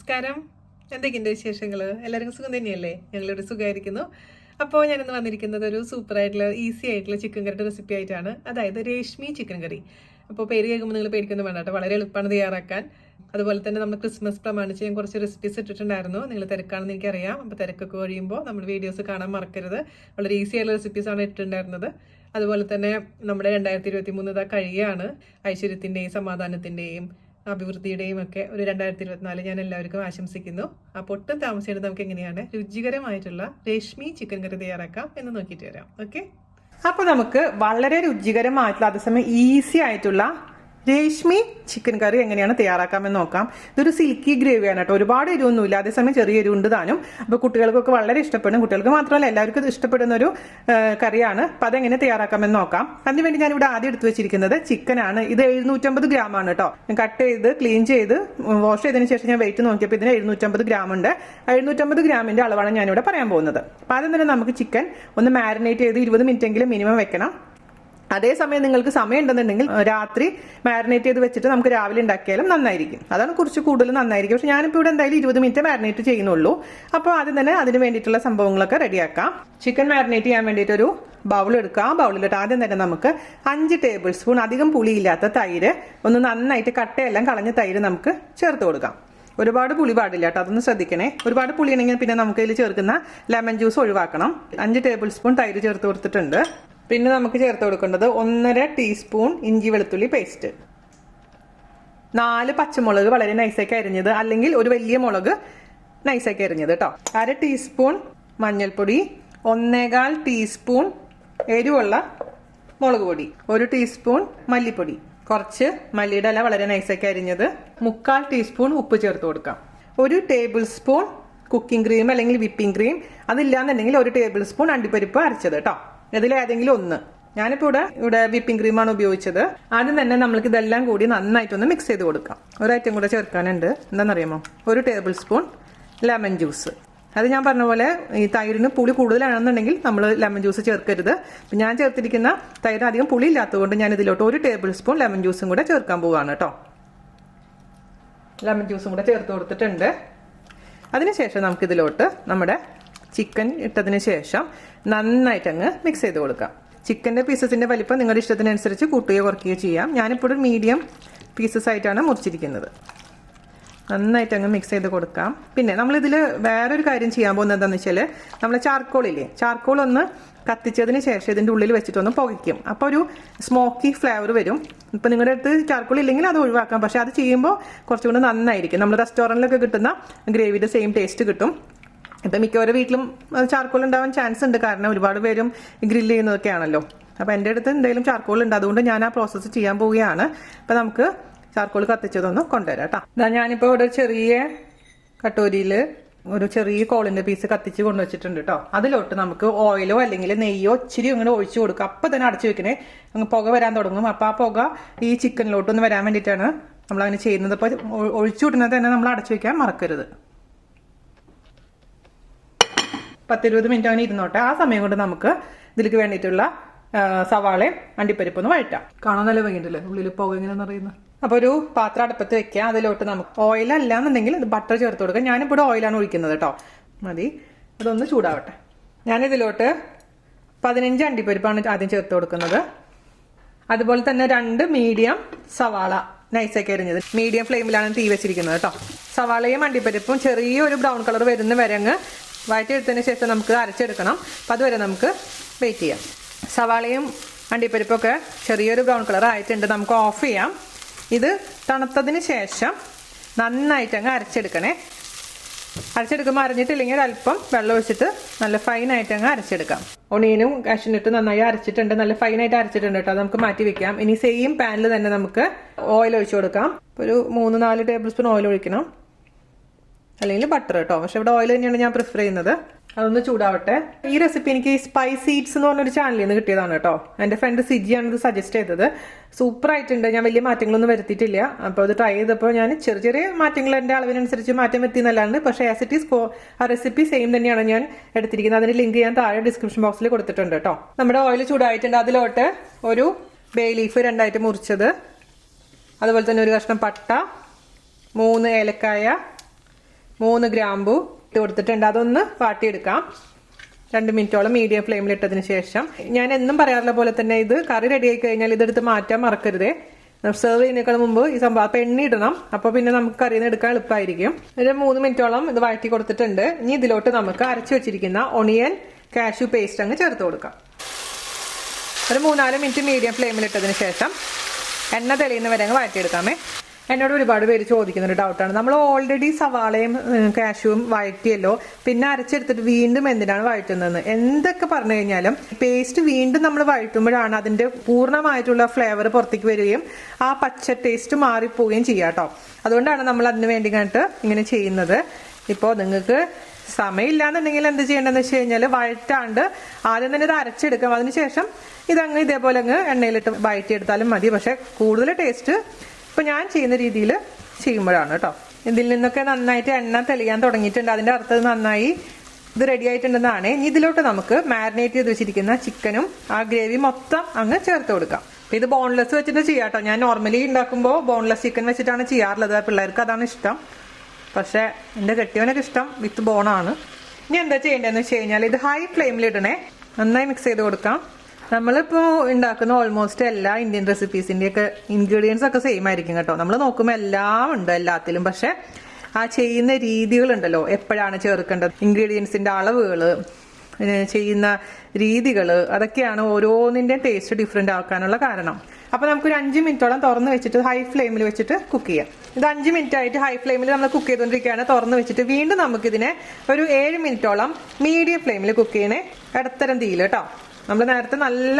നമസ്കാരം. എന്തൊക്കെയുണ്ട് വിശേഷങ്ങൾ? എല്ലാവർക്കും സുഖം തന്നെയല്ലേ? ഞങ്ങളിവിടെ സുഖമായിരിക്കുന്നു. അപ്പോൾ ഞാനിന്ന് വന്നിരിക്കുന്നത് ഒരു സൂപ്പറായിട്ടുള്ള ഈസി ആയിട്ടുള്ള ചിക്കൻ കറിയുടെ റെസിപ്പി ആയിട്ടാണ്. അതായത് രേഷ്മി ചിക്കൻ കറി. അപ്പോൾ പേര് കേൾക്കുമ്പോൾ നിങ്ങൾ പേടിക്കൊന്നും വേണ്ട കേട്ടോ, വളരെ എളുപ്പമാണ് തയ്യാറാക്കാൻ. അതുപോലെ തന്നെ നമ്മൾ ക്രിസ്മസ് പ്രമാണിച്ച് ഞാൻ കുറച്ച് റെസിപ്പീസ് ഇട്ടിട്ടുണ്ടായിരുന്നു. നിങ്ങൾ തിരക്കാണെന്ന് എനിക്കറിയാം. അപ്പോൾ തിരക്കൊക്കെ കഴിയുമ്പോൾ നമ്മൾ വീഡിയോസ് കാണാൻ മറക്കരുത്. വളരെ ഈസി ആയിട്ടുള്ള റെസിപ്പീസാണ് ഇട്ടിട്ടുണ്ടായിരുന്നത്. അതുപോലെ തന്നെ നമ്മുടെ 2023 കഴിയുകയാണ്. ഐശ്വര്യത്തിൻ്റെയും സമാധാനത്തിൻ്റെയും അഭിവൃദ്ധിയുടെയും ഒക്കെ ഒരു 2024 ഞാൻ എല്ലാവർക്കും ആശംസിക്കുന്നു. അപ്പോൾ ഒട്ടും താമസിച്ചിട്ട് നമുക്ക് എങ്ങനെയാണ് രുചികരമായിട്ടുള്ള രേഷ്മി ചിക്കൻ കറി തയ്യാറാക്കാം എന്ന് നോക്കിയിട്ട് വരാം. ഓക്കെ, അപ്പോൾ നമുക്ക് വളരെ രുചികരമായിട്ടുള്ള അതേസമയം ഈസി ആയിട്ടുള്ള രേഷ്മി ചിക്കൻ കറി എങ്ങനെയാണ് തയ്യാറാക്കാമെന്ന് നോക്കാം. ഇതൊരു സിൽക്കി ഗ്രേവിയാണ് കേട്ടോ, ഒരുപാട് എരിവൊന്നുമില്ല, അതേസമയം ചെറിയ എരിവുണ്ട് താനും. അപ്പോൾ കുട്ടികൾക്കൊക്കെ വളരെ ഇഷ്ടപ്പെടും, കുട്ടികൾക്ക് മാത്രമല്ല എല്ലാവർക്കും ഇഷ്ടപ്പെടുന്ന ഒരു കറിയാണ്. അപ്പോൾ അതെങ്ങനെ തയ്യാറാക്കാമെന്ന് നോക്കാം. അതിനുവേണ്ടി ഞാനിവിടെ ആദ്യം എടുത്തു വെച്ചിരിക്കുന്നത് ചിക്കനാണ്. ഇത് 750 ഗ്രാമാണ് കേട്ടോ. കട്ട് ചെയ്ത് ക്ലീൻ ചെയ്ത് വാഷ് ചെയ്തതിന് ശേഷം ഞാൻ വെയിറ്റ് നോക്കിയപ്പോൾ ഇതിന് 750 ഗ്രാം ഉണ്ട്. 750 ഗ്രാമിൻ്റെ അളവാണ് ഞാനിവിടെ പറയാൻ പോകുന്നത്. അപ്പോൾ ആദ്യം തന്നെ നമുക്ക് ചിക്കൻ ഒന്ന് മാരിനേറ്റ് ചെയ്ത് 20 മിനിറ്റെങ്കിലും മിനിമം വെക്കണം. അതേസമയം നിങ്ങൾക്ക് സമയം ഉണ്ടെന്നുണ്ടെങ്കിൽ രാത്രി മാരിനേറ്റ് ചെയ്ത് വെച്ചിട്ട് നമുക്ക് രാവിലെ ഉണ്ടാക്കിയാലും നന്നായിരിക്കും. അതാണ് കുറച്ച് കൂടുതൽ നന്നായിരിക്കും. പക്ഷെ ഞാനിപ്പോൾ ഇവിടെ എന്തായാലും 20 മിനിറ്റ് മാരിനേറ്റ് ചെയ്യുന്നുള്ളൂ. അപ്പോൾ ആദ്യം തന്നെ അതിന് വേണ്ടിയിട്ടുള്ള സംഭവങ്ങളൊക്കെ റെഡിയാക്കാം. ചിക്കൻ മാരിനേറ്റ് ചെയ്യാൻ വേണ്ടിയിട്ട് ഒരു ബൗൾ എടുക്കുക. ആ ബൗളിലിട്ട് ആദ്യം തന്നെ നമുക്ക് 5 ടേബിൾ സ്പൂൺ അധികം പുളിയില്ലാത്ത തൈര്, ഒന്ന് നന്നായിട്ട് കട്ടയെല്ലാം കളഞ്ഞ തൈര് നമുക്ക് ചേർത്ത് കൊടുക്കാം. ഒരുപാട് പുളി പാടില്ല കേട്ടോ, അതൊന്ന് ശ്രദ്ധിക്കണേ. ഒരുപാട് പുളി ഉണ്ടെങ്കിൽ പിന്നെ നമുക്ക് ഇതിൽ ചേർക്കുന്ന ലെമൺ ജ്യൂസ് ഒഴിവാക്കണം. 5 ടേബിൾ സ്പൂൺ തൈര് ചേർത്ത് കൊടുത്തിട്ടുണ്ട്. പിന്നെ നമുക്ക് ചേർത്ത് കൊടുക്കേണ്ടത് 1.5 ടീസ്പൂൺ ഇഞ്ചി വെളുത്തുള്ളി പേസ്റ്റ്, 4 പച്ചമുളക് വളരെ നൈസാക്കി അരിഞ്ഞത്, അല്ലെങ്കിൽ ഒരു വലിയ മുളക് നൈസാക്കി അരിഞ്ഞത് കേട്ടോ. 1/2 ടീസ്പൂൺ മഞ്ഞൾപ്പൊടി, 1.25 ടീസ്പൂൺ എരിവുള്ള മുളക് പൊടി, 1 ടീസ്പൂൺ മല്ലിപ്പൊടി, കുറച്ച് മല്ലിയുടെ ഇല വളരെ നൈസാക്കി അരിഞ്ഞത്, 1/4 ടീസ്പൂൺ ഉപ്പ് ചേർത്ത് കൊടുക്കാം. 1 ടേബിൾ സ്പൂൺ കുക്കിംഗ് ക്രീം അല്ലെങ്കിൽ വിപ്പിംഗ് ക്രീം, അതില്ലാന്നുണ്ടെങ്കിൽ 1 ടേബിൾ സ്പൂൺ അണ്ടിപ്പരിപ്പ് അരച്ചത് കേട്ടോ. ഇതിലേതെങ്കിലും ഒന്ന്. ഞാനിപ്പോൾ ഇവിടെ വിപ്പിംഗ് ക്രീമാണ് ഉപയോഗിച്ചത്. ആദ്യം തന്നെ നമ്മൾക്ക് ഇതെല്ലാം കൂടി നന്നായിട്ടൊന്ന് മിക്സ് ചെയ്ത് കൊടുക്കാം. ഒരു ഐറ്റം കൂടെ ചേർക്കാനുണ്ട്, എന്താണെന്നറിയാമോ? 1 ടേബിൾ സ്പൂൺ ലെമൺ ജ്യൂസ്. അത് ഞാൻ പറഞ്ഞ പോലെ ഈ തൈരിന് പുളി കൂടുതലാണെന്നുണ്ടെങ്കിൽ നമ്മൾ ലെമൺ ജ്യൂസ് ചേർക്കരുത്. ഞാൻ ചേർത്തിരിക്കുന്ന തൈര് അധികം പുളി ഇല്ലാത്തതുകൊണ്ട് ഞാൻ ഇതിലോട്ട് 1 ടേബിൾ സ്പൂൺ ലെമൺ ജ്യൂസും കൂടെ ചേർക്കാൻ പോവുകയാണ് കേട്ടോ. ലെമൺ ജ്യൂസും കൂടെ ചേർത്ത് കൊടുത്തിട്ടുണ്ട്. അതിനുശേഷം നമുക്കിതിലോട്ട് നമ്മുടെ ചിക്കൻ ഇട്ടതിന് ശേഷം നന്നായിട്ട് അങ്ങ് മിക്സ് ചെയ്ത് കൊടുക്കാം. ചിക്കൻ്റെ പീസസിൻ്റെ വലിപ്പം നിങ്ങളുടെ ഇഷ്ടത്തിനനുസരിച്ച് കൂട്ടുകയോ കുറയ്ക്കുകയോ ചെയ്യാം. ഞാനിപ്പോൾ ഒരു മീഡിയം പീസസ് ആയിട്ടാണ് മുറിച്ചിരിക്കുന്നത്. നന്നായിട്ട് അങ്ങ് മിക്സ് ചെയ്ത് കൊടുക്കാം. പിന്നെ നമ്മളിതിൽ വേറൊരു കാര്യം ചെയ്യാൻ പോകുന്നത് എന്താണെന്ന് വെച്ചാൽ, നമ്മൾ ചാർക്കോളില്ലേ, ചാർക്കോൾ ഒന്ന് കത്തിച്ചതിന് ശേഷം ഇതിൻ്റെ ഉള്ളിൽ വെച്ചിട്ടൊന്ന് പുകയ്ക്കും. അപ്പോൾ ഒരു സ്മോക്കി ഫ്ലേവർ വരും. ഇപ്പം നിങ്ങളുടെ അടുത്ത് ചാർക്കോൾ ഇല്ലെങ്കിൽ അത് ഒഴിവാക്കാം. പക്ഷേ അത് ചെയ്യുമ്പോൾ കുറച്ചുകൂടി നന്നായിരിക്കും. നമ്മൾ റെസ്റ്റോറൻറ്റിലൊക്കെ കിട്ടുന്ന ഗ്രേവിയുടെ സെയിം ടേസ്റ്റ് കിട്ടും. ഇപ്പം മിക്കവരുടെ വീട്ടിലും ചാർക്കോൾ ഉണ്ടാവാൻ ചാൻസ് ഉണ്ട്, കാരണം ഒരുപാട് പേരും ഗ്രില്ല് ചെയ്യുന്നതൊക്കെ ആണല്ലോ. അപ്പോൾ എൻ്റെ അടുത്ത് എന്തെങ്കിലും ചാർക്കോൾ ഉണ്ട്, അതുകൊണ്ട് ഞാൻ ആ പ്രോസസ്സ് ചെയ്യാൻ പോവുകയാണ്. അപ്പോൾ നമുക്ക് ചാർക്കോൾ കത്തിച്ചതൊന്ന് കൊണ്ടുവരാം കേട്ടോ. ഞാനിപ്പോൾ ഇവിടെ ചെറിയ കട്ടോരിയിൽ ഒരു ചെറിയ കോളിൻ്റെ പീസ് കത്തിച്ച് കൊണ്ടുവച്ചിട്ടുണ്ട് കേട്ടോ. അതിലോട്ട് നമുക്ക് ഓയിലോ അല്ലെങ്കിൽ നെയ്യോ ഇച്ചിരി അങ്ങനെ ഒഴിച്ചു കൊടുക്കുക. അപ്പം തന്നെ അടച്ചു വെക്കണേ, അങ്ങ് പുക വരാൻ തുടങ്ങും. അപ്പോൾ ആ പുക ഈ ചിക്കനിലോട്ടൊന്ന് വരാൻ വേണ്ടിയിട്ടാണ് നമ്മളങ്ങനെ ചെയ്യുന്നത്. അപ്പോൾ ഒഴിച്ചു വിടുന്നത് തന്നെ നമ്മൾ അടച്ചു വെക്കാൻ മറക്കരുത്. 10-20 മിനിറ്റ് അങ്ങനെ ഇരുന്നോട്ടെ. ആ സമയം കൊണ്ട് നമുക്ക് ഇതിലേക്ക് വേണ്ടിയിട്ടുള്ള സവാളയും അണ്ടിപ്പരിപ്പൊന്ന് വഴറ്റാം. കാണാൻ നല്ല വൈകിട്ടല്ലേ, ഉള്ളിൽ പുക ഇങ്ങനെ അറിയുന്നത്. അപ്പോൾ ഒരു പാത്രം അടുപ്പത്ത് വെക്കുക. അതിലോട്ട് നമുക്ക് ഓയിലല്ല എന്നുണ്ടെങ്കിൽ ബട്ടർ ചേർത്ത് കൊടുക്കാം. ഞാനിപ്പോൾ ഇവിടെ ഓയിലാണ് ഒഴിക്കുന്നത് കേട്ടോ. മതി, അതൊന്ന് ചൂടാവട്ടെ. ഞാനിതിലോട്ട് 15 അണ്ടിപ്പരിപ്പാണ് ആദ്യം ചേർത്ത് കൊടുക്കുന്നത്. അതുപോലെ തന്നെ 2 മീഡിയം സവാള നൈസാക്കി അരിഞ്ഞത്. മീഡിയം ഫ്ലെയിമിലാണ് തീ വെച്ചിരിക്കുന്നത് കേട്ടോ. സവാളയും അണ്ടിപ്പരിപ്പും ചെറിയൊരു ബ്രൗൺ കളർ വരുന്ന വരെ അങ്ങ് വഴറ്റിയെടുത്തതിന് ശേഷം നമുക്ക് അരച്ചെടുക്കണം. അപ്പം അതുവരെ നമുക്ക് വെയിറ്റ് ചെയ്യാം. സവാളയും അണ്ടിപ്പരിപ്പൊക്കെ ചെറിയൊരു ബ്രൗൺ കളർ ആയിട്ടുണ്ട്, നമുക്ക് ഓഫ് ചെയ്യാം. ഇത് തണുത്തതിന് ശേഷം നന്നായിട്ട് അങ്ങ് അരച്ചെടുക്കണേ. അരച്ചെടുക്കുമ്പോൾ അരഞ്ഞിട്ടില്ലെങ്കിൽ അല്പം വെള്ളം ഒഴിച്ചിട്ട് നല്ല ഫൈനായിട്ട് അങ്ങ് അരച്ചെടുക്കാം. ഒണിയനും കാഷ്യൂനട്ടും നന്നായി അരച്ചിട്ടുണ്ട്, നല്ല ഫൈനായിട്ട് അരച്ചിട്ടുണ്ട് കേട്ടോ. അത് നമുക്ക് മാറ്റി വെക്കാം. ഇനി സെയിം പാനിൽ തന്നെ നമുക്ക് ഓയിൽ ഒഴിച്ചു കൊടുക്കാം. ഒരു 3-4 ടേബിൾ സ്പൂൺ ഓയിൽ ഒഴിക്കണം, അല്ലെങ്കിൽ ബട്ടർ കേട്ടോ. പക്ഷെ ഇവിടെ ഓയിൽ തന്നെയാണ് ഞാൻ പ്രിഫർ ചെയ്യുന്നത്. അതൊന്ന് ചൂടാവട്ടെ. ഈ റെസിപ്പി എനിക്ക് സ്പൈസ് സീഡ്സ് എന്ന് പറഞ്ഞൊരു ചാനലിൽ നിന്ന് കിട്ടിയതാണ് കേട്ടോ. എൻ്റെ ഫ്രണ്ട് സിജിയാണ് ഇത് സജസ്റ്റ് ചെയ്തത്. സൂപ്പർ ആയിട്ടുണ്ട്. ഞാൻ വലിയ മാറ്റങ്ങളൊന്നും വരുത്തിയിട്ടില്ല. അപ്പോൾ അത് ട്രൈ ചെയ്തപ്പോൾ ഞാൻ ചെറിയ മാറ്റങ്ങൾ എൻ്റെ അളവിനനുസരിച്ച് മാറ്റം വരുത്തിയെന്നല്ലാണ്ട്, പക്ഷേ ആസ് ഇറ്റ് ഈസ് ആ റെസിപ്പി സെയിം തന്നെയാണ് ഞാൻ എടുത്തിരിക്കുന്നത്. അതിൻ്റെ ലിങ്ക് ഞാൻ താഴെ ഡിസ്ക്രിപ്ഷൻ ബോക്സിൽ കൊടുത്തിട്ടുണ്ട് കേട്ടോ. നമ്മുടെ ഓയിൽ ചൂടായിട്ടുണ്ട്. അതിലോട്ട് ഒരു ബേ ലീഫ് 2ആയിട്ട് മുറിച്ചത്, അതുപോലെ തന്നെ ഒരു കഷ്ണം പട്ട, 3 ഏലക്കായ, 3 ഗ്രാമ്പു ഇട്ട് കൊടുത്തിട്ടുണ്ട്. അതൊന്ന് വാട്ടിയെടുക്കാം. 2 മിനിറ്റോളം മീഡിയം ഫ്ലെയിമിൽ ഇട്ടതിന് ശേഷം, ഞാൻ എന്നും പറയാറുള്ള പോലെ തന്നെ ഇത് കറി റെഡി ആയി കഴിഞ്ഞാൽ ഇതെടുത്ത് മാറ്റാൻ മറക്കരുതേ. സെർവ് ചെയ്യുന്നതിനേക്കാൾ മുമ്പ് ഈ സംഭവം അപ്പം എണ്ണ ഇടണം. അപ്പോൾ പിന്നെ നമുക്ക് കറിയിൽ നിന്ന് എടുക്കാൻ എളുപ്പമായിരിക്കും. ഒരു 3 മിനിറ്റോളം ഇത് വഴറ്റി കൊടുത്തിട്ടുണ്ട്. ഇനി ഇതിലോട്ട് നമുക്ക് അരച്ചു വെച്ചിരിക്കുന്ന ഒണിയൻ കാഷ്യൂ പേസ്റ്റ് അങ്ങ് ചേർത്ത് കൊടുക്കാം. ഒരു 3-4 മിനിറ്റ് മീഡിയം ഫ്ലെയിമിൽ ഇട്ടതിന് ശേഷം എണ്ണ തെളിയുന്ന വരെ അങ്ങ് വഴറ്റിയെടുക്കാമേ. എന്നോട് ഒരുപാട് പേര് ചോദിക്കുന്നൊരു ഡൗട്ടാണ്, നമ്മൾ ഓൾറെഡി സവാളയും കാഷ്യൂവും വഴറ്റിയല്ലോ, പിന്നെ അരച്ചെടുത്തിട്ട് വീണ്ടും എന്തിനാണ് വഴറ്റുന്നതെന്ന്. എന്തൊക്കെ പറഞ്ഞു കഴിഞ്ഞാലും പേസ്റ്റ് വീണ്ടും നമ്മൾ വഴറ്റുമ്പോഴാണ് അതിൻ്റെ പൂർണ്ണമായിട്ടുള്ള ഫ്ലേവർ പുറത്തേക്ക് വരികയും ആ പച്ച ടേസ്റ്റ് മാറിപ്പോവുകയും ചെയ്യാം കേട്ടോ. അതുകൊണ്ടാണ് നമ്മൾ അതിന് വേണ്ടി കണ്ടിട്ട് ഇങ്ങനെ ചെയ്യുന്നത്. ഇപ്പോൾ നിങ്ങൾക്ക് സമയമില്ലാന്നുണ്ടെങ്കിൽ എന്ത് ചെയ്യേണ്ടതെന്ന് വെച്ച് കഴിഞ്ഞാൽ വഴറ്റാണ്ട് ആദ്യം തന്നെ ഇത് അരച്ചെടുക്കാം. അതിനുശേഷം ഇതങ്ങ് ഇതേപോലെ അങ്ങ് എണ്ണയിലിട്ട് വഴറ്റിയെടുത്താലും മതി. പക്ഷെ കൂടുതൽ ടേസ്റ്റ് ഇപ്പം ഞാൻ ചെയ്യുന്ന രീതിയിൽ ചെയ്യുമ്പോഴാണ് കേട്ടോ. ഇതിൽ നിന്നൊക്കെ നന്നായിട്ട് എണ്ണ തെളിയാൻ തുടങ്ങിയിട്ടുണ്ട്. അതിൻ്റെ അർത്ഥം നന്നായി ഇത് റെഡി ആയിട്ടുണ്ടെന്നാണ്. ഇനി ഇതിലോട്ട് നമുക്ക് മാരിനേറ്റ് ചെയ്ത് വെച്ചിരിക്കുന്ന ചിക്കനും ആ ഗ്രേവി മൊത്തം അങ്ങ് ചേർത്ത് കൊടുക്കാം. ഇത് ബോൺലെസ് വെച്ചിട്ട് ചെയ്യാം കേട്ടോ. ഞാൻ നോർമലി ഉണ്ടാക്കുമ്പോൾ ബോൺലെസ് ചിക്കൻ വെച്ചിട്ടാണ് ചെയ്യാറുള്ളത്. പിള്ളേർക്ക് അതാണ് ഇഷ്ടം. പക്ഷേ എൻ്റെ കെട്ടിയവനൊക്കെ ഇഷ്ടം വിത്ത് ബോണാണ്. ഇനി എന്താ ചെയ്യേണ്ടതെന്ന് വെച്ച് കഴിഞ്ഞാൽ ഇത് ഹൈ ഫ്ലെയിമിൽ ഇടണേ. നന്നായി മിക്സ് ചെയ്ത് കൊടുക്കാം. നമ്മളിപ്പോൾ ഉണ്ടാക്കുന്ന ഓൾമോസ്റ്റ് എല്ലാ ഇന്ത്യൻ റെസിപ്പീസിൻ്റെയൊക്കെ ഇൻഗ്രീഡിയൻസ് ഒക്കെ സെയിം ആയിരിക്കും കേട്ടോ. നമ്മൾ നോക്കുമ്പോൾ എല്ലാം ഉണ്ട് എല്ലാത്തിലും. പക്ഷെ ആ ചെയ്യുന്ന രീതികളുണ്ടല്ലോ, എപ്പോഴാണ് ചേർക്കേണ്ടത്, ഇൻഗ്രീഡിയൻസിൻ്റെ അളവുകൾ, ചെയ്യുന്ന രീതികൾ, അതൊക്കെയാണ് ഓരോന്നിൻ്റെ ടേസ്റ്റ് ഡിഫറെൻ്റ് ആക്കാനുള്ള കാരണം. അപ്പോൾ നമുക്കൊരു 5 മിനിറ്റോളം തുറന്ന് വെച്ചിട്ട് ഹൈ ഫ്ലെയിമിൽ വെച്ചിട്ട് കുക്ക് ചെയ്യാം. ഇത് 5 മിനിറ്റ് ആയിട്ട് ഹൈ ഫ്ലെയിമിൽ നമ്മൾ കുക്ക് ചെയ്തുകൊണ്ടിരിക്കുകയാണ്. തുറന്ന് വെച്ചിട്ട് വീണ്ടും നമുക്കിതിനെ ഒരു 7 മിനിറ്റോളം മീഡിയം ഫ്ലെയിമിൽ കുക്ക് ചെയ്യണേ. ഇടത്തരം തീയിൽ കേട്ടോ. നമ്മൾ നേരത്തെ നല്ല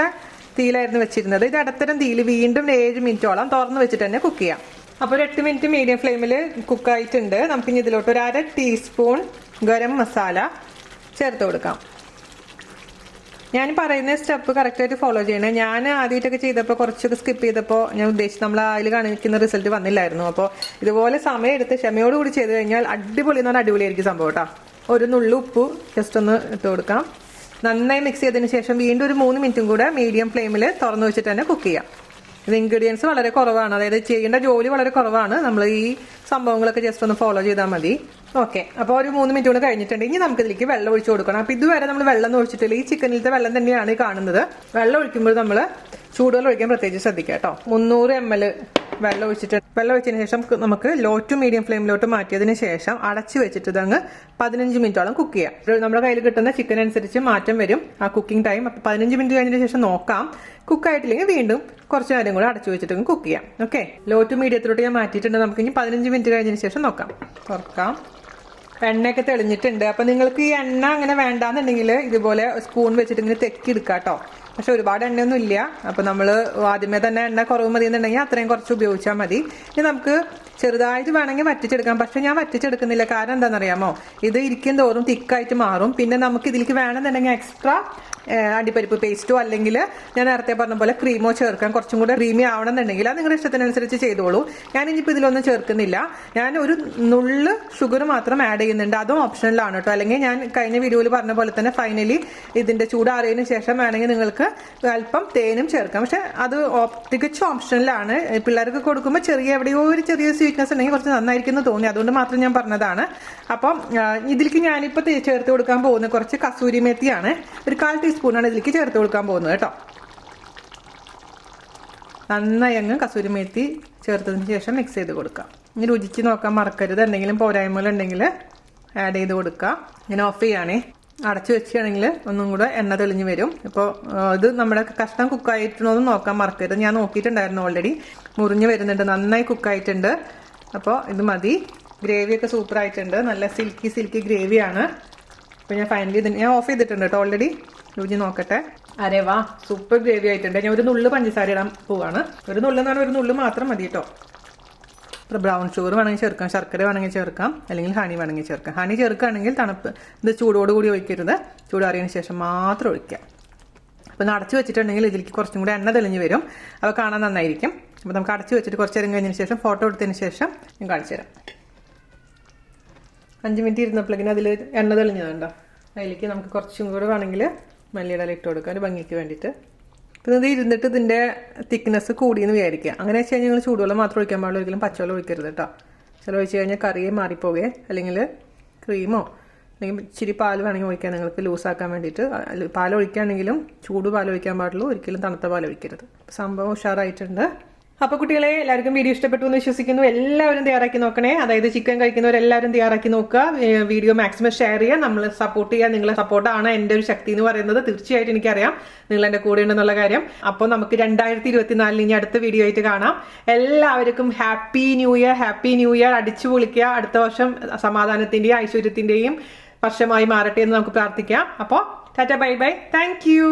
തീയിലായിരുന്നു വെച്ചിരുന്നത്. ഇത് ഇടത്തരം തീയിൽ വീണ്ടും 7 മിനിറ്റോളം തുറന്ന് വെച്ചിട്ട് തന്നെ കുക്ക് ചെയ്യാം. അപ്പോൾ ഒരു 8 മിനിറ്റ് മീഡിയം ഫ്ലെയിമിൽ കുക്കായിട്ടുണ്ട്. നമുക്കിനി ഇതിലോട്ട് ഒരു 1/2 ടീസ്പൂൺ ഗരം മസാല ചേർത്ത് കൊടുക്കാം. ഞാൻ പറയുന്ന സ്റ്റെപ്പ് കറക്റ്റായിട്ട് ഫോളോ ചെയ്യണേ. ഞാൻ ആദ്യമായിട്ടൊക്കെ ചെയ്തപ്പോൾ കുറച്ചൊക്കെ സ്കിപ്പ് ചെയ്തപ്പോൾ ഞാൻ ഉദ്ദേശിച്ച് നമ്മൾ അതിൽ കാണിക്കുന്ന റിസൾട്ട് വന്നില്ലായിരുന്നു. അപ്പോൾ ഇതുപോലെ സമയം എടുത്ത് ക്ഷമയോടുകൂടി ചെയ്ത് കഴിഞ്ഞാൽ അടിപൊളി എന്ന് പറഞ്ഞാൽ അടിപൊളിയായിരിക്കും സംഭവം കേട്ടോ. ഒരു നുള്ളു ഉപ്പ് ജസ്റ്റ് ഒന്ന് ഇട്ട് കൊടുക്കാം. നന്നായി മിക്സ് ചെയ്തതിന് ശേഷം വീണ്ടും ഒരു 3 മിനിറ്റും കൂടെ മീഡിയം ഫ്ലെയിമിൽ തുറന്നു വെച്ചിട്ട് തന്നെ കുക്ക് ചെയ്യാം. ഇത് ഇൻഗ്രീഡിയൻസ് വളരെ കുറവാണ്, അതായത് ചെയ്യേണ്ട ജോലി വളരെ കുറവാണ്. നമ്മൾ ഈ സംഭവങ്ങളൊക്കെ ജസ്റ്റ് ഒന്ന് ഫോളോ ചെയ്താൽ മതി. ഓക്കെ, അപ്പോൾ ഒരു 3 മിനിറ്റ് കൂടെ കഴിഞ്ഞിട്ടുണ്ട്. ഇനി നമുക്കിതിലേക്ക് വെള്ളം ഒഴിച്ചു കൊടുക്കണം. അപ്പോൾ ഇതുവരെ നമ്മൾ വെള്ളം ഒഴിച്ചിട്ടില്ല. ഈ ചിക്കനിലത്തെ വെള്ളം തന്നെയാണ് ഈ കാണുന്നത്. വെള്ളം ഒഴിക്കുമ്പോൾ നമ്മൾ ചൂടുവെള്ളം ഒഴിക്കാൻ പ്രത്യേകിച്ച് ശ്രദ്ധിക്കുക കേട്ടോ. 300 ml വെള്ളം ഒഴിച്ചതിന് ശേഷം നമുക്ക് ലോ ടു മീഡിയം ഫ്ലെയിമിലോട്ട് മാറ്റിയതിന് ശേഷം അടച്ചു വെച്ചിട്ട് ഇതങ്ങ് 15 മിനിറ്റോളം കുക്ക് ചെയ്യാം. നമ്മുടെ കയ്യിൽ കിട്ടുന്ന ചിക്കൻ അനുസരിച്ച് മാറ്റം വരും ആ കുക്കിംഗ് ടൈം. അപ്പോൾ 15 മിനിറ്റ് കഴിഞ്ഞതിന് ശേഷം നോക്കാം. കുക്കായിട്ടില്ലെങ്കിൽ വീണ്ടും കുറച്ച് നേരം കൂടെ അടച്ചു വെച്ചിട്ട് കുക്ക് ചെയ്യാം. ഓക്കെ, ലോ ടു മീഡിയത്തിലോട്ട് ഞാൻ മാറ്റിയിട്ടുണ്ട്. നമുക്ക് ഇനി 15 മിനിറ്റ് കഴിഞ്ഞതിന് ശേഷം നോക്കാം. തുറക്കാം. എണ്ണയൊക്കെ തെളിഞ്ഞിട്ടുണ്ട്. അപ്പം നിങ്ങൾക്ക് ഈ എണ്ണ അങ്ങനെ വേണ്ടാന്നുണ്ടെങ്കിൽ ഇതുപോലെ സ്പൂൺ വെച്ചിട്ട് ഇങ്ങനെ തെക്കിയെടുക്കാം കേട്ടോ. പക്ഷെ ഒരുപാട് എണ്ണയൊന്നും ഇല്ല. അപ്പം നമ്മൾ ആദ്യമേ തന്നെ എണ്ണ കുറവ് മതി എന്നുണ്ടെങ്കിൽ അത്രയും കുറച്ച് ഉപയോഗിച്ചാൽ മതി. ഇനി നമുക്ക് ചെറുതായിട്ട് വേണമെങ്കിൽ വറ്റിച്ചെടുക്കാം. പക്ഷെ ഞാൻ വറ്റിച്ചെടുക്കുന്നില്ല. കാരണം എന്താണെന്നറിയാമോ, ഇത് ഇരിക്കും തോറും തിക്കായിട്ട് മാറും. പിന്നെ നമുക്ക് ഇതിലേക്ക് വേണമെന്നുണ്ടെങ്കിൽ എക്സ്ട്രാ അണ്ടിപ്പരിപ്പ് പേസ്റ്റോ അല്ലെങ്കിൽ ഞാൻ നേരത്തെ പറഞ്ഞ പോലെ ക്രീമോ ചേർക്കാം. കുറച്ചും കൂടെ ക്രീമി ആവണമെന്നുണ്ടെങ്കിൽ അത് നിങ്ങളുടെ ഇഷ്ടത്തിനനുസരിച്ച് ചെയ്തോളൂ. ഞാൻ ഇനിയിപ്പോൾ ഇതിലൊന്നും ചേർക്കുന്നില്ല. ഞാൻ ഒരു നുള്ള് ഷുഗർ മാത്രം ആഡ് ചെയ്യുന്നുണ്ട്. അതും ഓപ്ഷനിലാണ് കേട്ടോ. അല്ലെങ്കിൽ ഞാൻ കഴിഞ്ഞ വീഡിയോയിൽ പറഞ്ഞ പോലെ തന്നെ ഫൈനലി ഇതിൻ്റെ ചൂടാറിയതിന് ശേഷം വേണമെങ്കിൽ നിങ്ങൾക്ക് അല്പം തേനും ചേർക്കാം. പക്ഷെ അത് തികച്ചും ഓപ്ഷനിലാണ്. പിള്ളേർക്ക് കൊടുക്കുമ്പോൾ എവിടെയോ ഒരു ചെറിയ സ്വീറ്റ്നെസ് ഉണ്ടെങ്കിൽ കുറച്ച് നന്നായിരിക്കുന്നു തോന്നി. അതുകൊണ്ട് മാത്രം ഞാൻ പറഞ്ഞതാണ്. അപ്പം ഇതിലേക്ക് ഞാനിപ്പോൾ ചേർത്ത് കൊടുക്കാൻ പോകുന്നത് കുറച്ച് കസൂരി മെത്തിയാണ്. ഒരു 1/4 ടീസ്പൂണാണ് ഇതിലേക്ക് ചേർത്ത് കൊടുക്കാൻ പോകുന്നത് കേട്ടോ. നന്നായി അങ്ങ് കസൂരി മേത്തി ചേർത്തതിന് ശേഷം മിക്സ് ചെയ്ത് കൊടുക്കാം. ഇനി രുചിച്ച് നോക്കാൻ മറക്കരുത്. എന്തെങ്കിലും പോരായ്മകളുണ്ടെങ്കിൽ ആഡ് ചെയ്ത് കൊടുക്കുക. ഇങ്ങനെ ഓഫ് ചെയ്യുകയാണേ. അടച്ചു വെക്കുകയാണെങ്കിൽ ഒന്നും കൂടെ എണ്ണ തെളിഞ്ഞ് വരും. ഇപ്പോൾ ഇത് നമ്മുടെ കഷ്ണം കുക്കായിട്ടുണ്ടോയെന്ന് നോക്കാൻ മറക്കരുത്. ഞാൻ നോക്കിയിട്ടുണ്ടായിരുന്നു, ഓൾറെഡി മുറിഞ്ഞ് വരുന്നുണ്ട്. നന്നായി കുക്കായിട്ടുണ്ട്. അപ്പോൾ ഇത് മതി. ഗ്രേവിയൊക്കെ സൂപ്പറായിട്ടുണ്ട്. നല്ല സിൽക്കി ഗ്രേവിയാണ്. അപ്പോൾ ഞാൻ ഫൈനലി ഞാൻ ഓഫ് ചെയ്തിട്ടുണ്ട് കേട്ടോ ഓൾറെഡി. രുചി നോക്കട്ടെ. അരേ വാ, സൂപ്പർ ഗ്രേവി ആയിട്ടുണ്ട്. ഞാൻ ഒരു നുള്ളു പഞ്ചസാര ഇടാൻ പോവാണ്. ഒരു നുള്ളെന്ന് പറഞ്ഞാൽ ഒരു നുള്ളു മാത്രം മതി കേട്ടോ. ഇപ്പോൾ ബ്രൗൺ ഷുഗർ വേണമെങ്കിൽ ചേർക്കാം, ശർക്കര വേണമെങ്കിൽ ചേർക്കാം, അല്ലെങ്കിൽ ഹണി വേണമെങ്കിൽ ചേർക്കാം. ഹണി ചേർക്കുകയാണെങ്കിൽ തണുപ്പ് ഇത് ചൂടോടുകൂടി ഒഴിക്കരുത്. ചൂടാറിയതിന് ശേഷം മാത്രം ഒഴിക്കാം. അപ്പോൾ അടച്ചു വെച്ചിട്ടുണ്ടെങ്കിൽ ഇതിലേക്ക് കുറച്ചും കൂടി എണ്ണ തെളിഞ്ഞ് വരും. അപ്പോൾ കാണാൻ നന്നായിരിക്കും. അപ്പോൾ നമുക്ക് അടച്ചു വെച്ചിട്ട് കുറച്ച് നേരം കഴിഞ്ഞതിന് ശേഷം ഫോട്ടോ എടുത്തതിന് ശേഷം ഞാൻ കാണിച്ചു തരാം. 5 മിനിറ്റ് ഇരുന്നപ്പോഴേക്കും അതിൽ എണ്ണ തെളിഞ്ഞതുണ്ടോ. അതിലേക്ക് നമുക്ക് കുറച്ചും കൂടെ വേണമെങ്കിൽ മല്ലിയില ഇട്ട് കൊടുക്കാം ഒരു ഭംഗിക്ക് വേണ്ടിയിട്ട്. പിന്നെ ഇത് ഇരുന്നിട്ട് ഇതിൻ്റെ തിക്നെസ് കൂടിയെന്ന് വിചാരിക്കുക. അങ്ങനെ വെച്ച് കഴിഞ്ഞാൽ നിങ്ങൾ ചൂടുവെള്ളം മാത്രം ഒഴിക്കാൻ പാടില്ല, ഒരിക്കലും പച്ചവെള്ളം ഒഴിക്കരുത് കേട്ടോ. ചില ഒഴിച്ച് കഴിഞ്ഞാൽ കറിയെ മാറിപ്പോകേ അല്ലെങ്കിൽ ക്രീമോ അല്ലെങ്കിൽ ഇച്ചിരി പാൽ വേണമെങ്കിൽ ഒഴിക്കാം നിങ്ങൾക്ക് ലൂസാക്കാൻ വേണ്ടിയിട്ട്. പാൽ ഒഴിക്കുകയാണെങ്കിലും ചൂട് പാൽ ഒഴിക്കാൻ പാടുള്ളൂ, ഒരിക്കലും തണുത്ത പാൽ ഒഴിക്കരുത്. സംഭവം ഉഷാറായിട്ടുണ്ട്. അപ്പോൾ കുട്ടികളെ, എല്ലാവർക്കും വീഡിയോ ഇഷ്ടപ്പെട്ടു എന്ന് വിശ്വസിക്കുന്നു. എല്ലാവരും തയ്യാറാക്കി നോക്കണേ. അതായത് ചിക്കൻ കഴിക്കുന്നവരെല്ലാവരും തയ്യാറാക്കി നോക്കുക. വീഡിയോ മാക്സിമം ഷെയർ ചെയ്യുക, നമ്മൾ സപ്പോർട്ട് ചെയ്യുക. നിങ്ങളെ സപ്പോർട്ടാണ് എൻ്റെ ഒരു ശക്തി എന്ന് പറയുന്നത്. തീർച്ചയായിട്ടും എനിക്കറിയാം നിങ്ങൾ എൻ്റെ കൂടെ ഉണ്ടെന്നുള്ള കാര്യം. അപ്പോൾ നമുക്ക് 2024 ഇനി അടുത്ത വീഡിയോ ആയിട്ട് കാണാം. എല്ലാവർക്കും happy new year. Happy new year. അടിച്ചു പൊളിക്കുക. അടുത്ത വർഷം സമാധാനത്തിൻ്റെയും ഐശ്വര്യത്തിൻ്റെയും വർഷമായി മാറട്ടെ എന്ന് നമുക്ക് പ്രാർത്ഥിക്കാം. അപ്പോൾ Tata, bye bye, thank you.